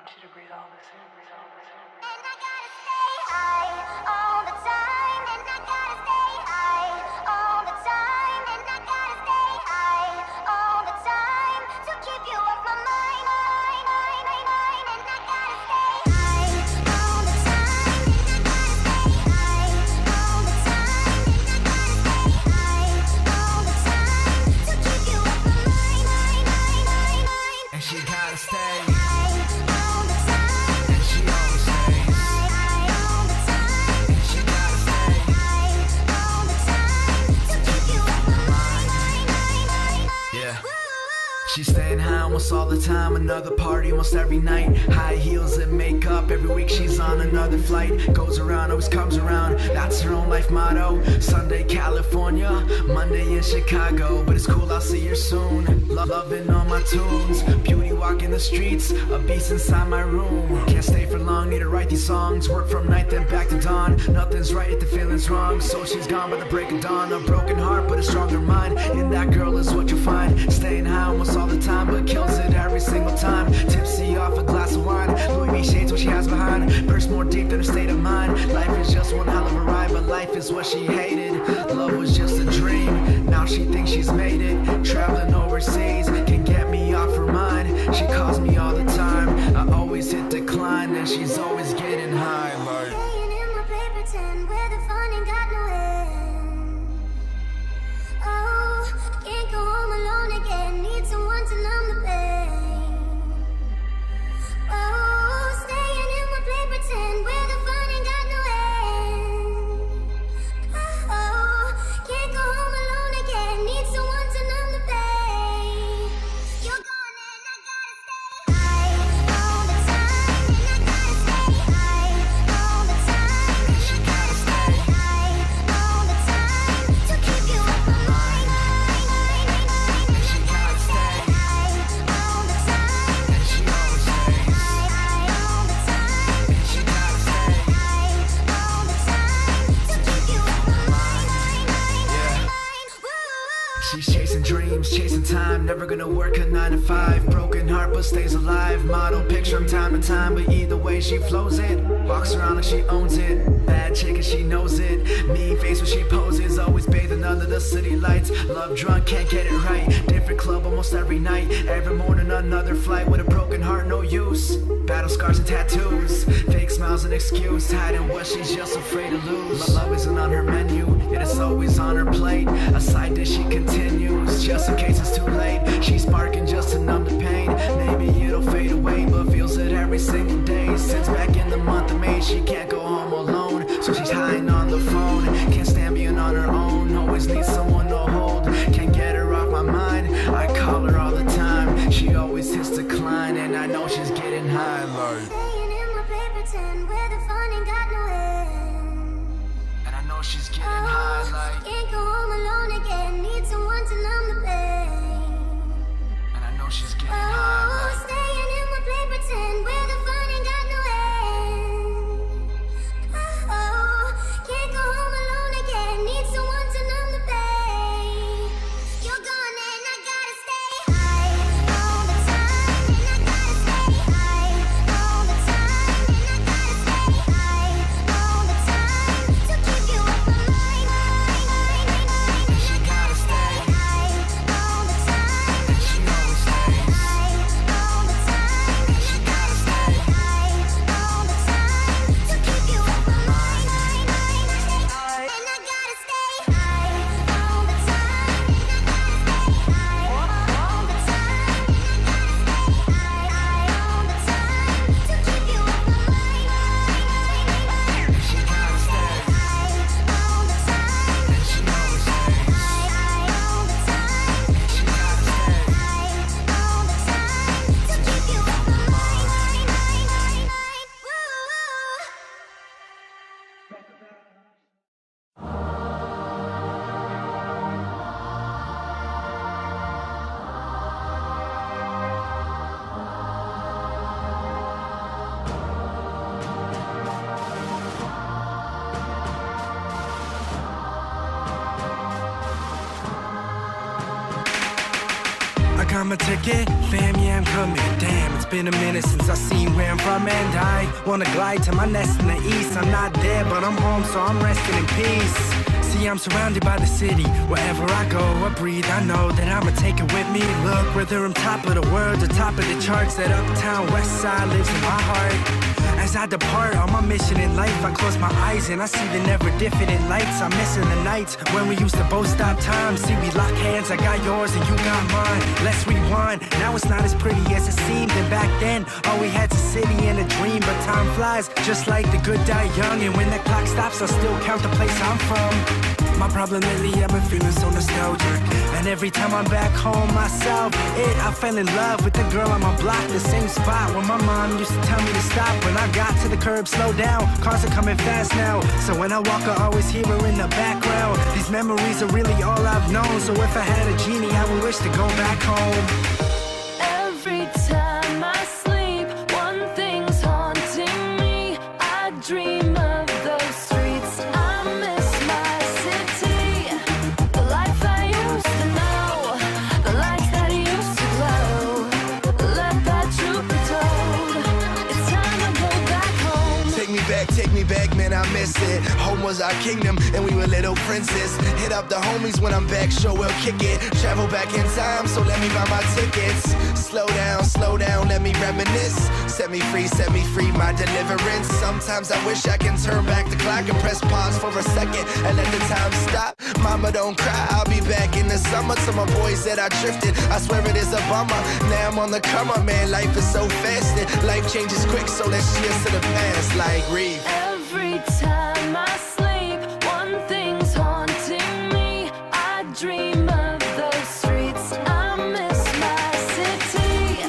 want you to breathe all this in, breathe all this in. And I gotta stay high all the time. And I gotta stay high all the time. And I gotta stay high all the time to keep you off my mind. And I gotta stay high all the time. And I gotta stay high all the time. And I gotta stay high all the time to keep you off my mind. And she gotta stay. She's staying high almost all the time, another party almost every night. High heels and makeup, every week she's on another flight. Goes around, always comes around, that's her own life motto. Sunday California, Monday in Chicago. But it's cool, I'll see her soon. Loving all my tunes, beauty walking the streets, a beast inside my room. Can't stay for long, need to write these songs. Work from night then back to dawn. Nothing's right if the feeling's wrong, so she's gone by the break of dawn. A broken heart but a stronger mind, in that girl is what you'll find. Staying high almost all the time, but kills it every single time. Tipsy off a glass of wine, Louis V shades what she has behind. Purse more deep than her state of mind. Life is just one hell of a ride, but life is what she hated. Love was just a dream, now she thinks she's made it. Traveling overseas can get me off her mind. She calls me all the time, I always hit decline, and she's always getting high like Staying in my paper tin where the fun ain't got no end. Oh, can't go home alone again, need someone to numb the pain. Oh, staying in my paper tin where the fun ain't got no end. Oh, can't go home alone again, need someone to numb the pain. You're gone and I gotta stay high all the time. And I gotta stay high all the time. And I gotta stay high all the time to keep you off my mind. And I gotta stay high all the time. and she always stays. High all the time. And she gotta stay. High all the time to keep you off my mind. Woo. She's chasing dreams, chasing time, never gonna work a 9 to 5. Broken heart but stays alive, model picture from time to time. But either way she flows it, walks around like she owns it. Bad chick and she knows it, mean face when she poses. Always bathing under the city lights, love drunk, can't get it right. Different club almost every night, every morning another flight. With a broken heart, no use, battle scars and tattoos. Fake smiles an excuse, hiding what she's just afraid to lose. My love isn't on her menu, yet it's always on her plate. A side dish she continues, just in case it's too late. She's sparking just to numb the pain, maybe it'll fade away, but feels it every single day. Since back in the month of May, she can't go home alone, so she's hiding on the phone. Can't stand being on her own, always needs someone to hold. Can't get her off my mind, I call her all the time. She always hits decline, and I know she's getting high like. Staying in my paper tin where the fun ain't got no end. And I know she's getting high like. Can't go home alone again, need someone to numb the pain. And I know she's getting high Oh, like. staying in my paper tin where the fun ain't got no end. Oh, can't go home alone again, need someone to numb the pain. You're gone and I gotta stay high all the time. And I gotta stay high all the time. And I gotta stay high all the time to keep you off my mind. And she gotta stay. High all the time. And she always stays. High all the time. I'm a ticket, fam, yeah, I'm coming. Damn, it's been a minute since I seen where I'm from, and I wanna glide to my nest in the east. I'm not there, but I'm home, so I'm resting in peace. See, I'm surrounded by the city. Wherever I go, I breathe, I know that I'ma take it with me. Look, whether I'm top of the world or top of the charts, that uptown west side lives in my heart. As I depart on my mission in life, I close my eyes and I see the never diffident lights. I'm missing the nights when we used to both stop time. See, we lock hands, I got yours and you got mine. Let's rewind, now it's not as pretty as it seemed. And back then, all we had's a city and a dream. But time flies, just like the good die young. And when the clock stops, I still count the place I'm from. My problem lately, I've been feeling so nostalgic. And every time I'm back home myself, I fell in love with the girl on my block. The same spot where my mom used to tell me to stop. When I got to the curb, slow down, cars are coming fast now. So when I walk, I always hear her in the background. These memories are really all I've known. So if I had a genie, I would wish to go back home. Every time I sleep, one thing's haunting me. I dream of those streets. I miss my city, the life I used to know, the lights that used to glow. Let that truth be told. It's time to go back home. Take me back, man, I miss it. Home was our kingdom, and we were little princes. Hit up the homies when I'm back, sure we'll kick it. Travel back in time, so let me buy my tickets. Slow down, let me reminisce. Set me free, my deliverance. Sometimes I wish I can turn back the clock and press pause for a second and let the time stop. Mama, don't cry, I'll be back in the summer. To my boys that I drifted, I swear it is a bummer. Now I'm on the come up, man, life is so fast. Life changes quick, so let's cheers to the past, like Reef. Every time I sleep, one thing's haunting me. I dream of those streets. I miss my city,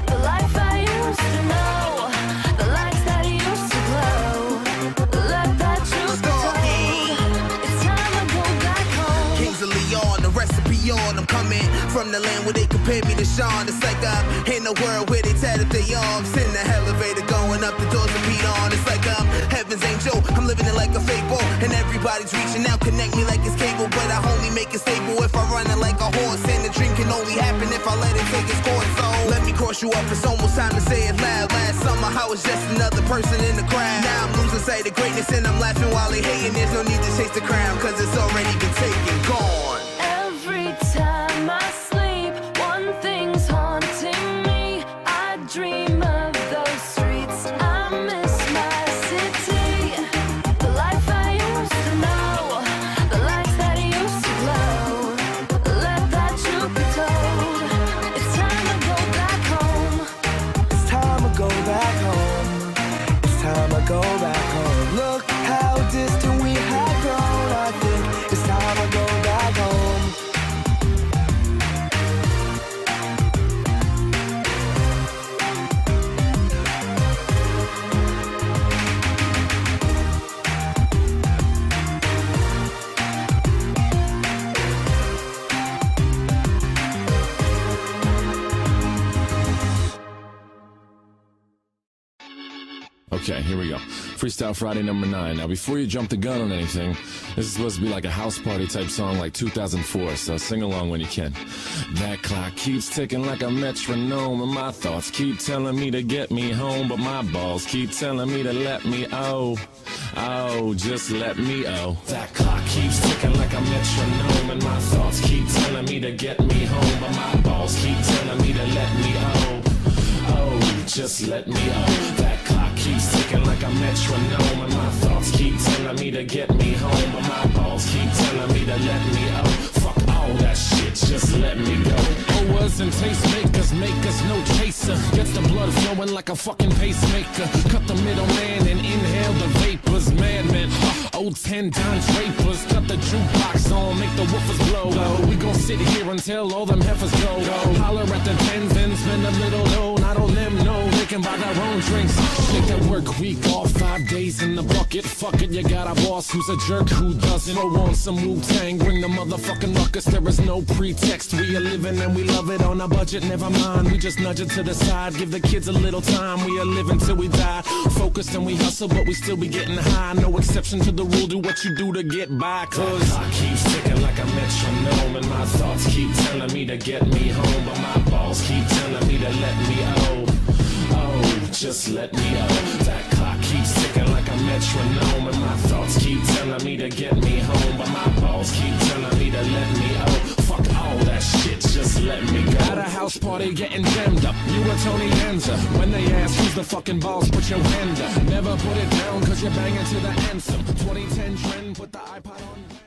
the life I used to know, the lights that used to glow. Let that truth be told. It's time to go back home. Kings of Leon, the recipe on. I'm coming from the land where they compare me to Sean. It's like I'm in a world where they tatted their arms. In the elevator going up the doors of Pete on. It's like I'm heaven's angel. I'm living it like a fable. And everybody's reaching out, connect me like it's cable. But I only make it stable if I run it like a horse. And the dream can only happen if I let it take its course. So let me cross you up, it's almost time to say it loud. Last summer I was just another person in the crowd. Now I'm losing sight of greatness and I'm laughing while they hating. There's no need to chase the crown, cause it's already been taken, gone. Every time I sleep, one thing's haunting me. I dream of those streets. I miss my city, the life I used to know, the lights that used to glow. Let that truth be told. It's time to go back home. It's time to go back home. It's time to go back home. Look how distant we have grown. I think it's time to go back home. Okay, here we go. Freestyle Friday number 9. Now, before you jump the gun on anything, this is supposed to be like a house party type song like 2004, so sing along when you can. That clock keeps ticking like a metronome, and my thoughts keep telling me to get me home, but my balls keep telling me to let me just let me That clock keeps ticking like a metronome, and my thoughts keep telling me to get me home, but my balls keep telling me to let me just let me That clock keeps ticking like a metronome, and my thoughts keep telling me to get me home, but my balls keep telling me to let me Fuck all that shit, just let me go. Owers and tastemakers make us no chaser. Gets the blood flowing like a fucking pacemaker. Cut the middleman and inhale the vapors. Madman, old 10 Don Drapers. Cut the jukebox on, make the woofers blow. We gon' sit here until all them heifers go. Holler at the tens and spend a little dough. Not all them know they can buy the our own drinks. Take that work week off, 5 days in the bucket. Fuck it, you got a boss who's a jerk who doesn't. Throw on some Wu-Tang, bring the motherfucking ruckus. There is no pretext. We are living and we love it on a budget. Never mind, we just nudge it to the side. Give the kids a little time. We are living till we die. Focused and we hustle, but we still be getting high. No exception to the rule. Do what you do to get by. Cause I keep ticking like a metronome, and my thoughts keep telling me to get me home, but my balls keep telling me to let me just let me That clock keeps ticking like a metronome, and my thoughts keep telling me to get me home, but my balls keep telling me to let me fuck all that shit, just let me go. At a house party getting jammed up, you and Tony Danza. When they ask who's the fucking boss, put your hand up. Never put it down cause you're banging to the anthem. 2010 trend, put the iPod on.